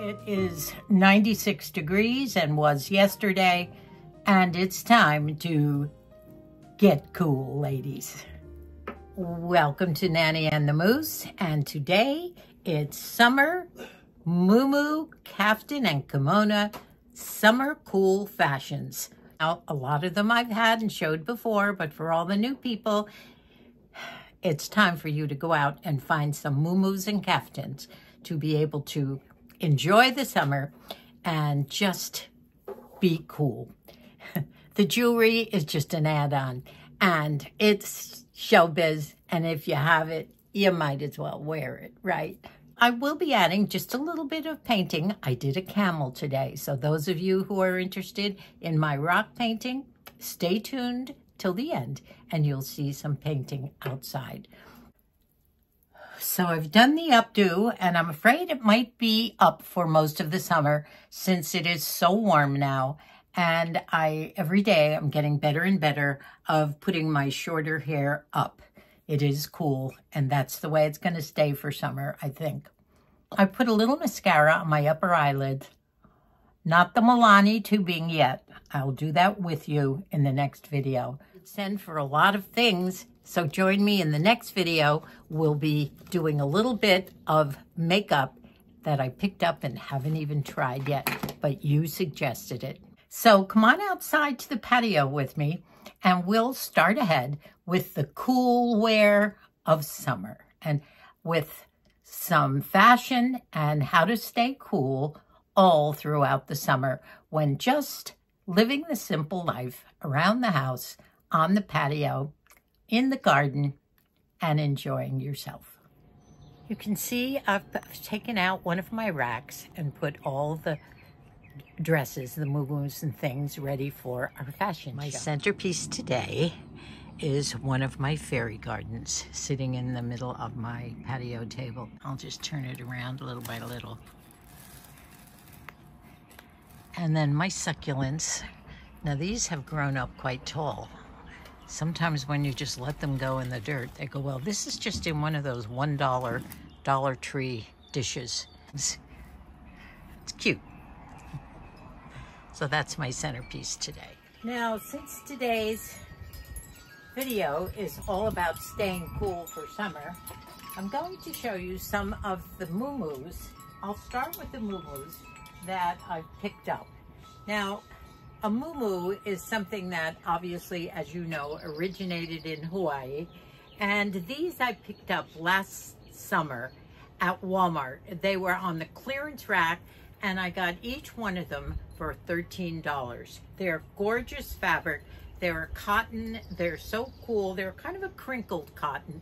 It is 96 degrees and was yesterday, and it's time to get cool, ladies. Welcome to Nanny and the Moose, and today it's summer Muu Muus, Caftan and Kimono summer cool fashions. Now, a lot of them I've had and showed before, but for all the new people, it's time for you to go out and find some Muu Muus and Caftans to be able to enjoy the summer and just be cool. The jewelry is just an add-on, and it's showbiz, and if you have it, you might as well wear it, right? I will be adding just a little bit of painting. I did a camel today, so those of you who are interested in my rock painting, stay tuned till the end, and you'll see some painting outside. So I've done the updo, and I'm afraid it might be up for most of the summer since it is so warm now. And every day I'm getting better and better of putting my shorter hair up. It is cool, and that's the way it's going to stay for summer, I think. I put a little mascara on my upper eyelid. Not the Milani tubing yet. I'll do that with you in the next video. Send for a lot of things, so join me in the next video. We'll be doing a little bit of makeup that I picked up and haven't even tried yet, but you suggested it. So come on outside to the patio with me, and we'll start ahead with the cool wear of summer, and with some fashion and how to stay cool all throughout the summer when just living the simple life around the house, on the patio, in the garden, and enjoying yourself. You can see I've taken out one of my racks and put all the dresses, the Muu Muus and things ready for our fashion show. My centerpiece today is one of my fairy gardens sitting in the middle of my patio table. I'll just turn it around little by little. And then my succulents. Now these have grown up quite tall. Sometimes when you just let them go in the dirt, they go, well, this is just in one of those $1 Dollar Tree dishes. It's cute. So that's my centerpiece today. Now, since today's video is all about staying cool for summer, I'm going to show you some of the Muu Muus. I'll start with the Muu Muus that I've picked up. Now, a Muu Muus is something that obviously, as you know, originated in Hawaii. And these I picked up last summer at Walmart. They were on the clearance rack, and I got each one of them for $13. They're gorgeous fabric. They're cotton. They're so cool. They're kind of a crinkled cotton.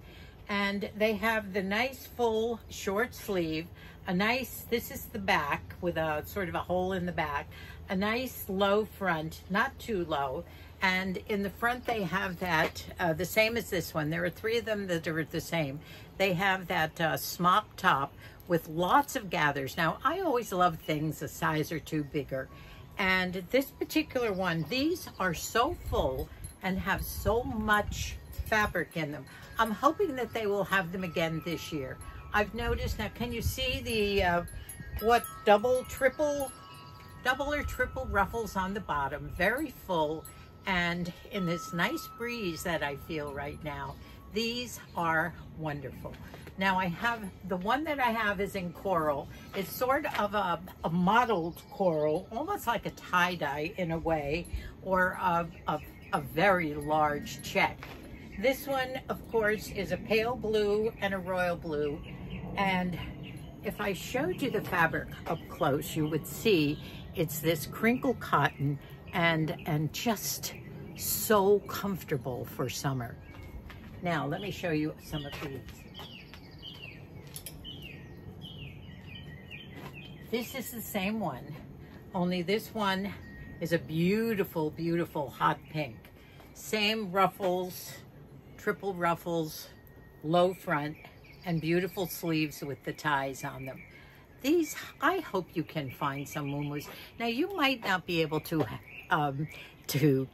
And they have the nice full short sleeve, this is the back with a sort of a hole in the back, a nice low front, not too low. And in the front they have that, the same as this one. There are three of them that are the same. They have that smock top with lots of gathers. Now, I always love things a size or two bigger. And this particular one, these are so full and have so much fabric in them. I'm hoping that they will have them again this year. I've noticed, now can you see the, double or triple ruffles on the bottom, very full, and in this nice breeze that I feel right now, these are wonderful. Now the one that I have is in coral. It's sort of a mottled coral, almost like a tie-dye in a way, or a very large check. This one, of course, is a pale blue and a royal blue. And if I showed you the fabric up close, you would see it's this crinkled cotton and just so comfortable for summer. Now, let me show you some of these. This is the same one, only this one is a beautiful, beautiful hot pink. Same ruffles, triple ruffles, low front, and beautiful sleeves with the ties on them. These, I hope you can find some Muu Muus. Now, you might not be able to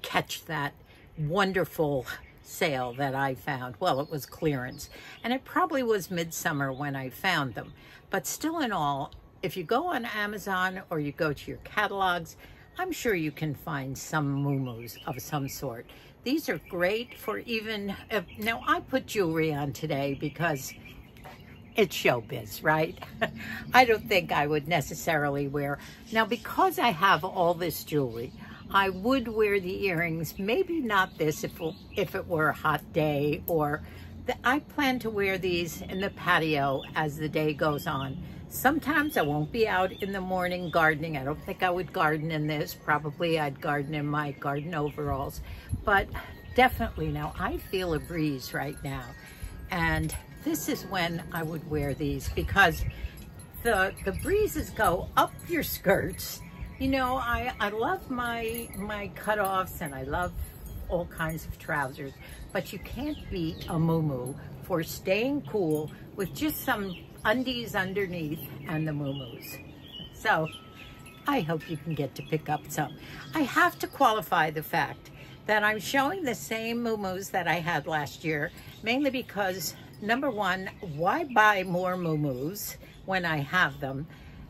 catch that wonderful sale that I found. Well, it was clearance, and it probably was midsummer when I found them. But still in all, if you go on Amazon or you go to your catalogs, I'm sure you can find some Muu Muus of some sort. These are great for even, now I put jewelry on today because it's showbiz, right? I don't think I would necessarily wear, now because I have all this jewelry, I would wear the earrings, maybe not this if it were a hot day, or I plan to wear these in the patio as the day goes on. Sometimes I won't be out in the morning gardening. I don't think I would garden in this. Probably I'd garden in my garden overalls. But definitely now, I feel a breeze right now. And this is when I would wear these because the breezes go up your skirts. You know, I love my cutoffs and I love all kinds of trousers, but you can't beat a Muu Muus for staying cool with just some undies underneath and the Muu Muus. So I hope you can get to pick up some. I have to qualify the fact that I'm showing the same Muu Muus that I had last year, mainly because, number one, why buy more Muu Muus when I have them?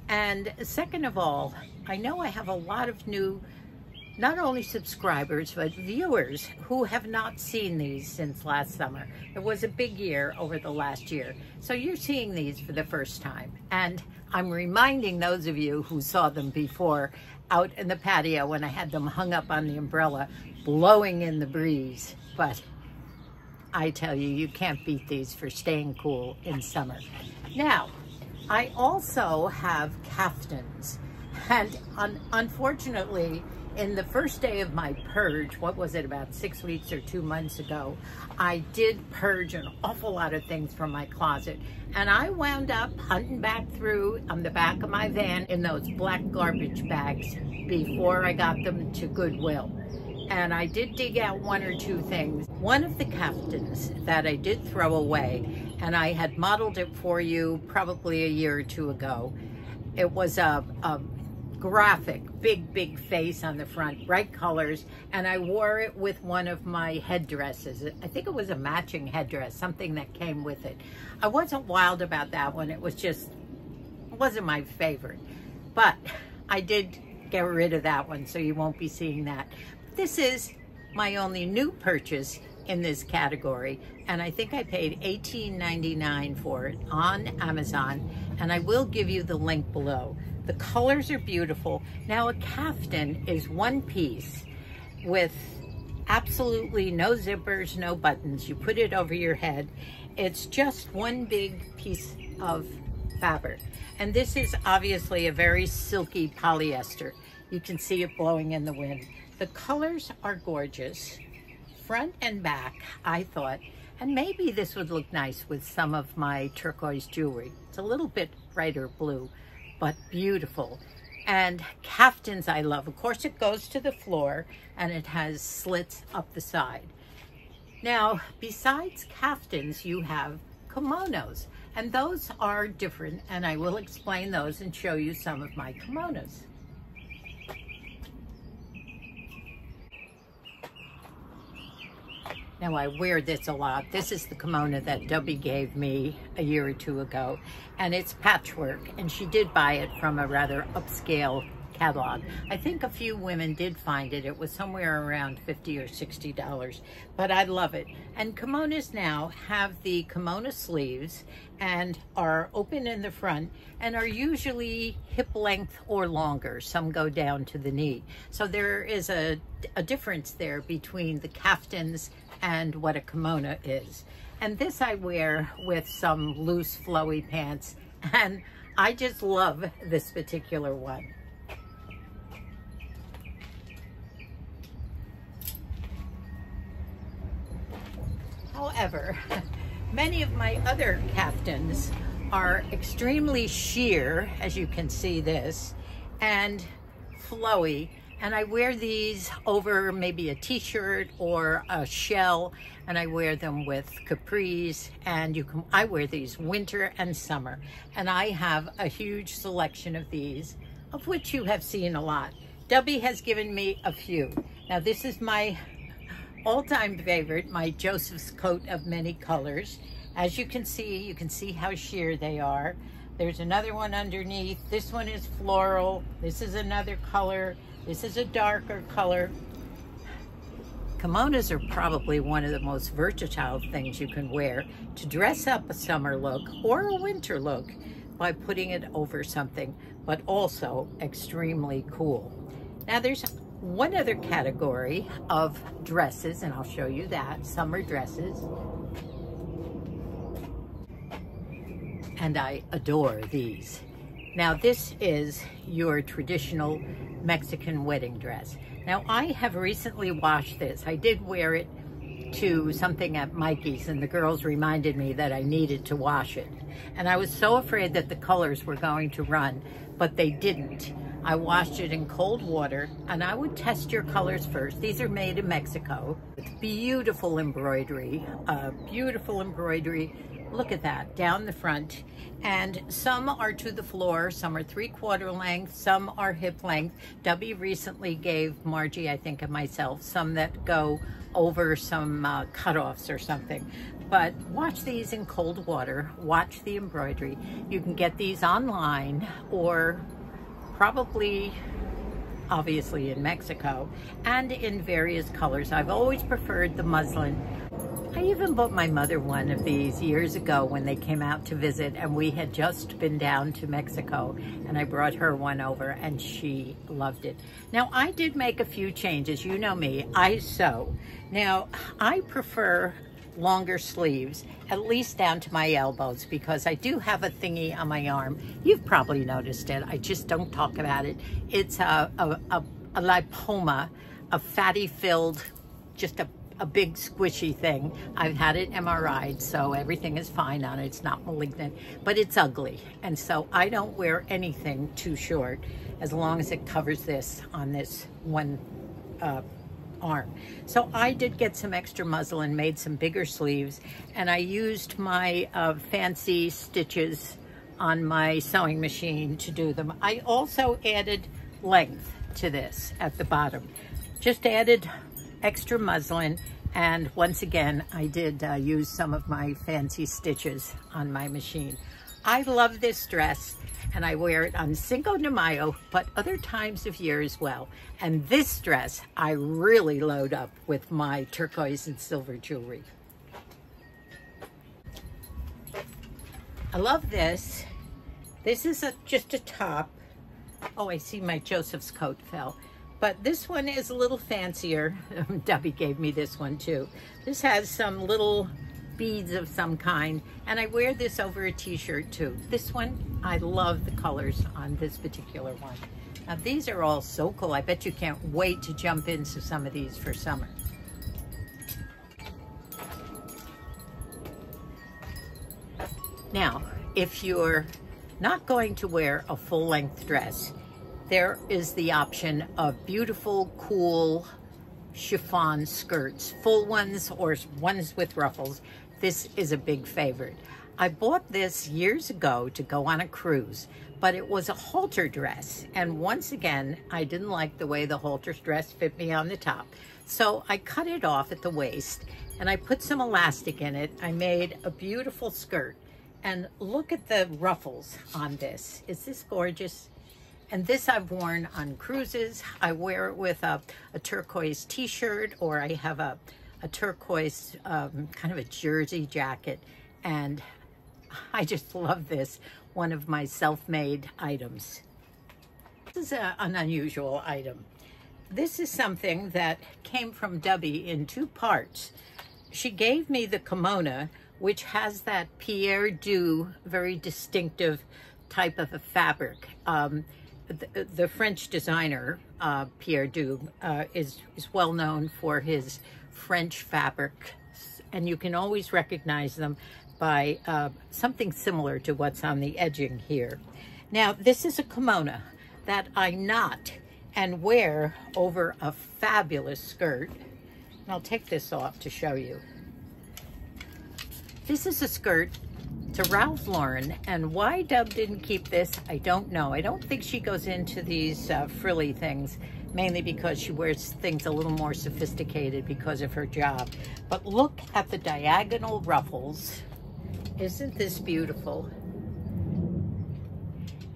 And second of all, I know I have a lot of new, not only subscribers, but viewers who have not seen these since last summer. It was a big year over the last year. So you're seeing these for the first time. And I'm reminding those of you who saw them before out in the patio when I had them hung up on the umbrella, blowing in the breeze. But I tell you, you can't beat these for staying cool in summer. Now, I also have caftans. And unfortunately, in the first day of my purge, what was it, about 6 weeks or 2 months ago, I did purge an awful lot of things from my closet. And I wound up hunting back through on the back of my van in those black garbage bags before I got them to Goodwill. And I did dig out 1 or 2 things. One of the caftans that I did throw away, and I had modeled it for you probably a year or 2 ago. It was a graphic, big face on the front, bright colors, and I wore it with one of my headdresses. I think it was a matching headdress, something that came with it. I wasn't wild about that one. It wasn't my favorite, but I did get rid of that one, so you won't be seeing that. This is my only new purchase in this category, and I think I paid $18.99 for it on Amazon, and I will give you the link below. The colors are beautiful. Now, a caftan is one piece with absolutely no zippers, no buttons. You put it over your head. It's just one big piece of fabric. And this is obviously a very silky polyester. You can see it blowing in the wind. The colors are gorgeous, front and back, I thought. And maybe this would look nice with some of my turquoise jewelry. It's a little bit brighter blue, but beautiful. And caftans I love. Of course, it goes to the floor and it has slits up the side. Now, besides caftans, you have kimonos, and those are different, and I will explain those and show you some of my kimonos. Now, I wear this a lot. This is the kimono that Debbie gave me a year or 2 ago, and it's patchwork, and she did buy it from a rather upscale catalog. I think a few women did find it. It was somewhere around $50 or $60, but I love it. And kimonos now have the kimono sleeves and are open in the front and are usually hip length or longer. Some go down to the knee. So there is a difference there between the caftans and what a kimono is. And this I wear with some loose flowy pants, and I just love this particular one. However, many of my other caftans are extremely sheer, as you can see this, and flowy. And I wear these over maybe a t-shirt or a shell, and I wear them with capris, and I wear these winter and summer. And I have a huge selection of these, of which you have seen a lot. Debbie has given me a few. Now, this is my all-time favorite, my Joseph's coat of many colors. As you can see how sheer they are. There's another one underneath. This one is floral. This is another color. This is a darker color. Kimonos are probably one of the most versatile things you can wear to dress up a summer look or a winter look by putting it over something, but also extremely cool. Now there's one other category of dresses, and I'll show you that, summer dresses. And I adore these. Now this is your traditional Mexican wedding dress. Now I have recently washed this. I did wear it to something at Mikey's and the girls reminded me that I needed to wash it. And I was so afraid that the colors were going to run, but they didn't. I washed it in cold water, and I would test your colors first. These are made in Mexico. It's beautiful embroidery, Look at that, down the front. And some are to the floor, some are 3/4 length, some are hip length. Debbie recently gave Margie, I think, and myself, some that go over some cutoffs or something. But watch these in cold water, watch the embroidery. You can get these online or probably, obviously, in Mexico, and in various colors. I've always preferred the muslin. I even bought my mother one of these years ago when they came out to visit, and we had just been down to Mexico, and I brought her one over and she loved it. Now I did make a few changes. You know me, I sew. Now I prefer longer sleeves, at least down to my elbows, because I do have a thingy on my arm. You've probably noticed it. I just don't talk about it. It's a lipoma, a fatty filled, just a big squishy thing. I've had it MRI'd, so everything is fine on it. It's not malignant, but it's ugly. And so I don't wear anything too short as long as it covers this on this one arm. So I did get some extra muslin, made some bigger sleeves, and I used my fancy stitches on my sewing machine to do them. I also added length to this at the bottom. Just added extra muslin, and once again I did use some of my fancy stitches on my machine. I love this dress, and I wear it on Cinco de Mayo, but other times of year as well. And this dress I really load up with my turquoise and silver jewelry. I love this. This is just a top. Oh, I see my Joseph's coat fell. But this one is a little fancier. Debbie gave me this one too. This has some little beads of some kind, and I wear this over a t-shirt too. This one, I love the colors on this particular one. Now these are all so cool. I bet you can't wait to jump into some of these for summer. Now, if you're not going to wear a full-length dress, there is the option of beautiful, cool chiffon skirts, full ones or ones with ruffles. This is a big favorite. I bought this years ago to go on a cruise, but it was a halter dress. And once again, I didn't like the way the halter dress fit me on the top. So I cut it off at the waist and I put some elastic in it. I made a beautiful skirt. And look at the ruffles on this. Is this gorgeous? And this I've worn on cruises. I wear it with a turquoise t-shirt, or I have a turquoise kind of a jersey jacket. And I just love this, one of my self-made items. This is an unusual item. This is something that came from Debbie in two parts. She gave me the kimono, which has that Pierre Du, very distinctive type of a fabric. The French designer, Pierre Du, is well known for his French fabric, and you can always recognize them by something similar to what's on the edging here. Now, this is a kimono that I knot and wear over a fabulous skirt. And I'll take this off to show you. This is a skirt to Ralph Lauren, and why Dub didn't keep this, I don't know. I don't think she goes into these frilly things, mainly because she wears things a little more sophisticated because of her job. But look at the diagonal ruffles. Isn't this beautiful?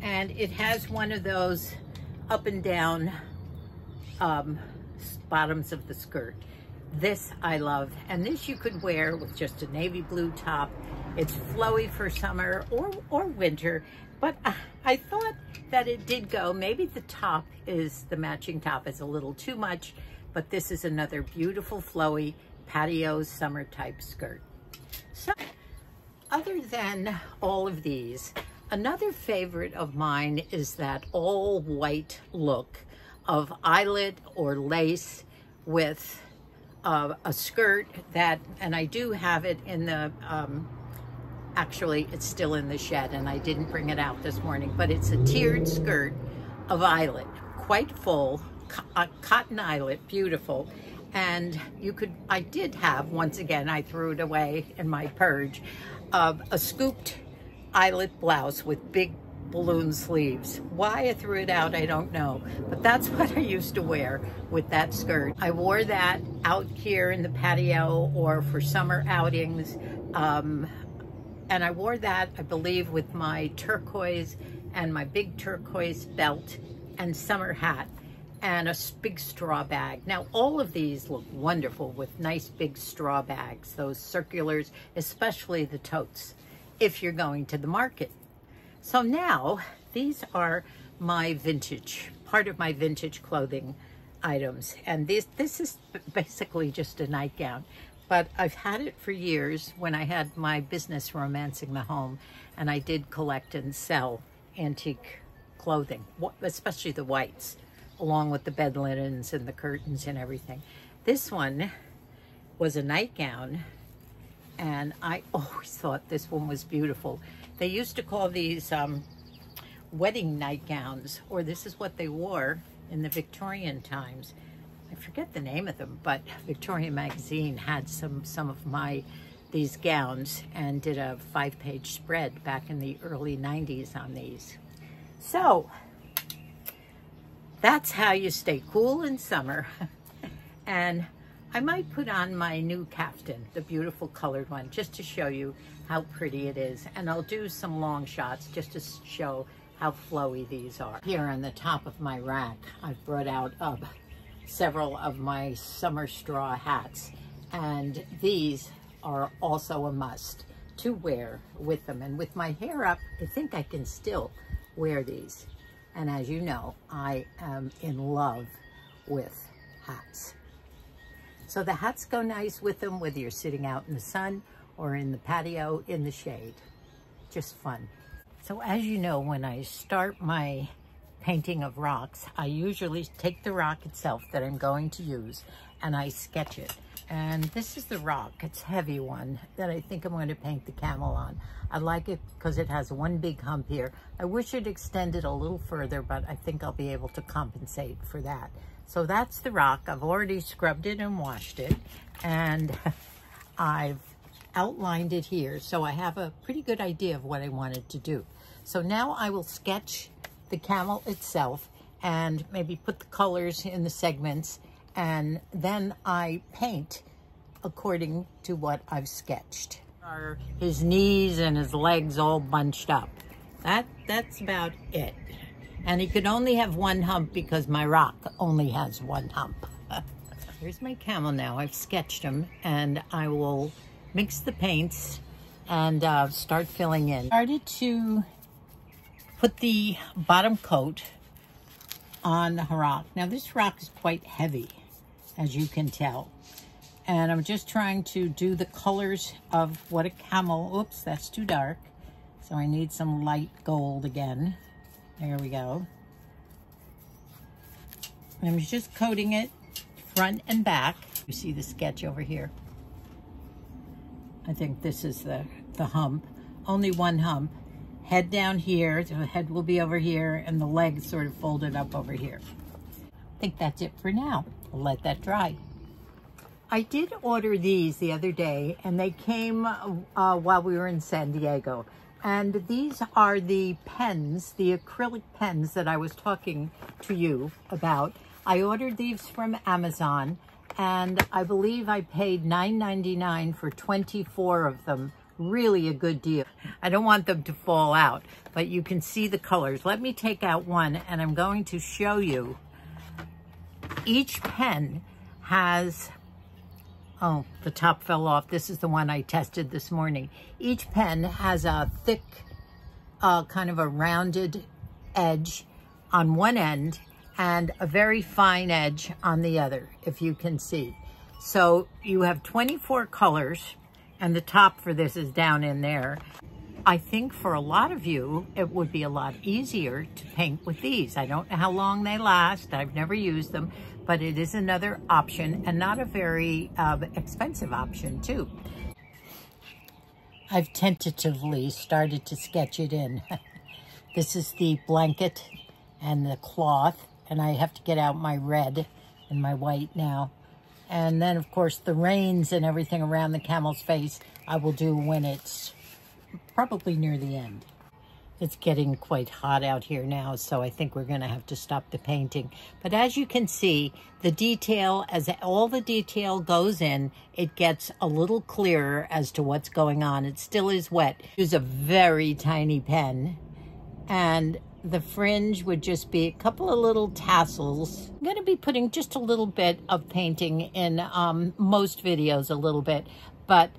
And it has one of those up and down bottoms of the skirt. This I love, and this you could wear with just a navy blue top. It's flowy for summer or winter, but I thought that it did go. Maybe the top is, the matching top is a little too much, but this is another beautiful flowy patio summer type skirt. So other than all of these, another favorite of mine is that all white look of eyelet or lace with a skirt that, and I do have it in the, actually it's still in the shed and I didn't bring it out this morning, but it's a tiered skirt of eyelet, quite full, cotton eyelet, beautiful. And you could, I did have, once again, I threw it away in my purge, a scooped eyelet blouse with big balloon sleeves. Why I threw it out, I don't know, but that's what I used to wear with that skirt. I wore that out here in the patio or for summer outings, and I wore that, I believe, with my turquoise and my big turquoise belt and summer hat and a big straw bag. Now, all of these look wonderful with nice big straw bags, those circulars, especially the totes, if you're going to the market. So now, these are my vintage, part of my vintage clothing items. And this is basically just a nightgown, but I've had it for years when I had my business Romancing the Home, and I did collect and sell antique clothing, especially the whites, along with the bed linens and the curtains and everything. This one was a nightgown, and I always thought this one was beautiful. They used to call these wedding nightgowns, or this is what they wore in the Victorian times. I forget the name of them, but Victorian magazine had some of these gowns and did a 5-page spread back in the early 90s on these. So that's how you stay cool in summer. And I might put on my new caftan, the beautiful colored one, just to show you how pretty it is. And I'll do some long shots just to show how flowy these are. Here on the top of my rack, I've brought out several of my summer straw hats. And these are also a must to wear with them. And with my hair up, I think I can still wear these. And as you know, I am in love with hats. So the hats go nice with them, whether you're sitting out in the sun or in the patio in the shade. Just fun. So as you know, when I start my painting of rocks, I usually take the rock itself that I'm going to use and I sketch it. And this is the rock, it's a heavy one, that I think I'm going to paint the camel on. I like it because it has one big hump here. I wish it extended a little further, but I think I'll be able to compensate for that. So that's the rock. I've already scrubbed it and washed it, and I've outlined it here, so I have a pretty good idea of what I wanted to do. So now I will sketch the camel itself and maybe put the colors in the segments, and then I paint according to what I've sketched. His knees and his legs all bunched up. That's about it. And he could only have one hump because my rock only has one hump. Here's my camel now. I've sketched him, and I will mix the paints and start filling in. Started to put the bottom coat on the rock. Now this rock is quite heavy, as you can tell. And I'm just trying to do the colors of what a camel, oops, that's too dark. So I need some light gold again. There we go. And I'm just coating it front and back. You see the sketch over here. I think this is the hump. Only one hump. Head down here, the head will be over here, and the legs sort of folded up over here. I think that's it for now. I'll let that dry. I did order these the other day, and they came while we were in San Diego. And these are the pens, the acrylic pens that I was talking to you about. I ordered these from Amazon, and I believe I paid $9.99 for 24 of them really a good deal. I don't want them to fall out, but you can see the colors. Let me take out one, and I'm going to show you. Each pen has, oh, the top fell off. This is the one I tested this morning. Each pen has a thick, kind of a rounded edge on one end and a very fine edge on the other, if you can see. So you have 24 colors, and the top for this is down in there. I think for a lot of you, it would be a lot easier to paint with these. I don't know how long they last. I've never used them, but it is another option, and not a very expensive option too. I've tentatively started to sketch it in. This is the blanket and the cloth, and I have to get out my red and my white now. And then, of course, the reins and everything around the camel's face I will do when it's probably near the end. It's getting quite hot out here now, so I think we're going to have to stop the painting. But as you can see, the detail, as all the detail goes in, it gets a little clearer as to what's going on. It still is wet. Use a very tiny pen, and the fringe would just be a couple of little tassels. I'm going to be putting just a little bit of painting in most videos, a little bit, but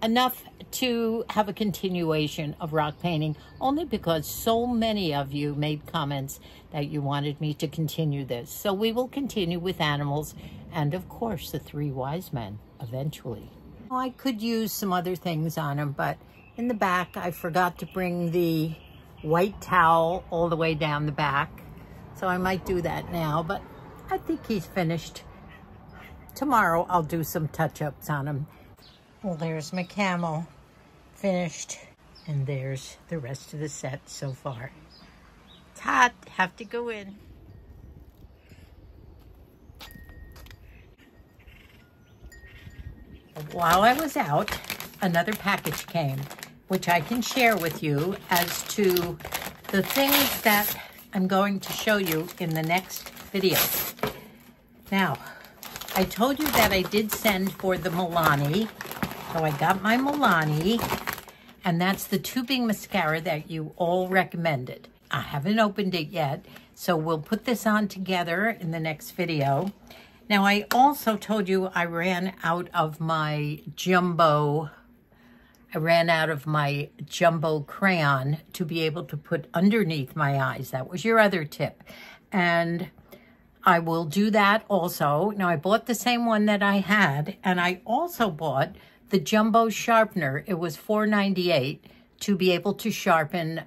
enough to have a continuation of rock painting, only because so many of you made comments that you wanted me to continue this. So we will continue with animals and, of course, the three wise men eventually. Oh, I could use some other things on him, but in the back, I forgot to bring the white towel all the way down the back, so I might do that now, but I think he's finished. Tomorrow I'll do some touch-ups on him. Well, there's my camel finished, and there's the rest of the set so far. It's hot, have to go in. While I was out, another package came, which I can share with you as to the things that I'm going to show you in the next video. Now, I told you that I did send for the Milani, so I got my Milani, and that's the tubing mascara that you all recommended. I haven't opened it yet, so we'll put this on together in the next video. Now, I also told you I ran out of my jumbo crayon to be able to put underneath my eyes. That was your other tip. And I will do that also. Now, I bought the same one that I had, and I also bought the jumbo sharpener. It was $4.98 to be able to sharpen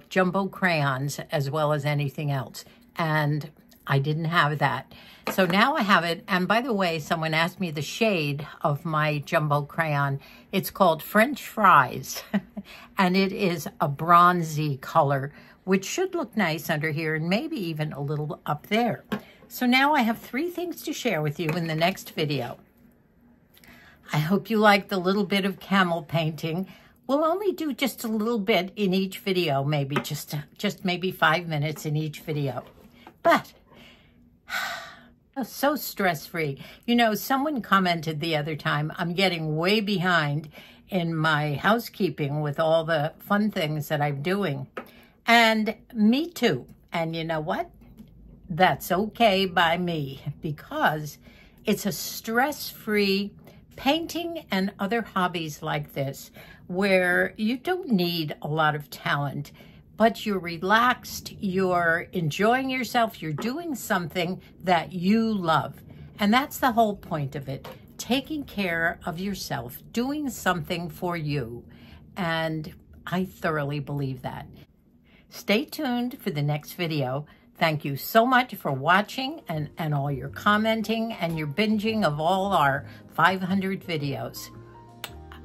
jumbo crayons as well as anything else. And I didn't have that. So now I have it. And by the way, someone asked me the shade of my jumbo crayon. It's called French Fries. And it is a bronzy color, which should look nice under here and maybe even a little up there. So now I have 3 things to share with you in the next video. I hope you like the little bit of camel painting. We'll only do just a little bit in each video, maybe just maybe 5 minutes in each video. But so stress-free. You know, someone commented the other time, I'm getting way behind in my housekeeping with all the fun things that I'm doing. And me too. And you know what? That's okay by me, because it's a stress-free painting and other hobbies like this where you don't need a lot of talent, but you're relaxed, you're enjoying yourself, you're doing something that you love. And that's the whole point of it, taking care of yourself, doing something for you. And I thoroughly believe that. Stay tuned for the next video. Thank you so much for watching and all your commenting and your binging of all our 500 videos.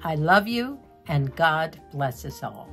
I love you, and God bless us all.